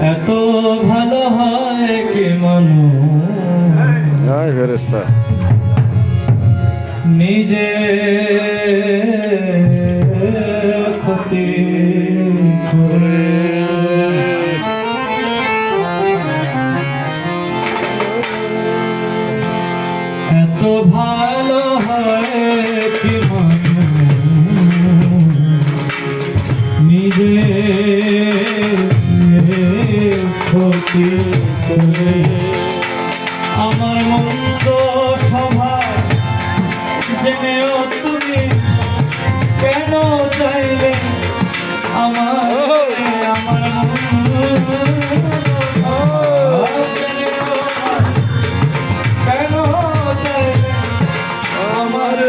এত ভালো হয় কি মানুষ ফেরেশতা নিজে ক্ষতি করে। এত ভালো হয় কি মানুষ নিজে ক্ষতি করে। আমার মন্দ স্বভাব জেনেও তুমি কেন চাইলে আমার মন্দ স্বভাব জেনেও কেন চাইলে আমার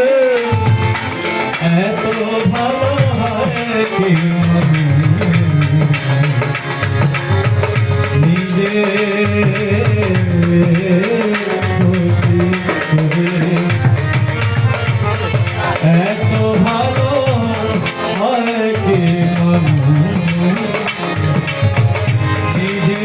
এত ভালো হয় কি নিজে এত ভালো হয় কি নিজে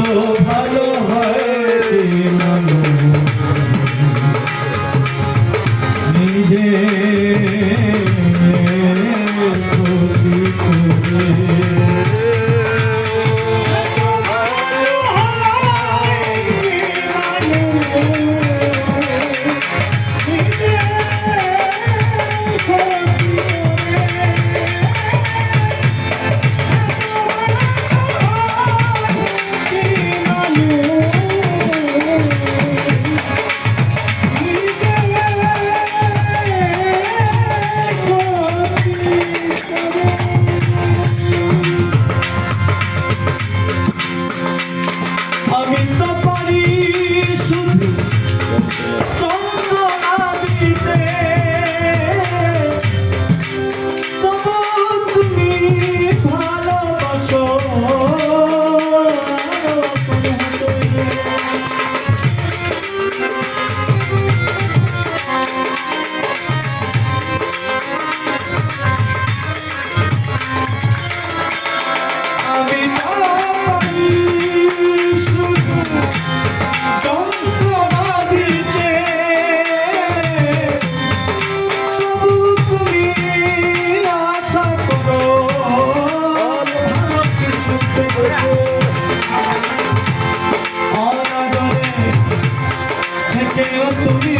এত ভালো হয় নিজে ক্ষতি করে। আমি তো পারি শুধু চন্দ্রনা দিতে, তবু তুমি ভালোবাসো আমি তুমি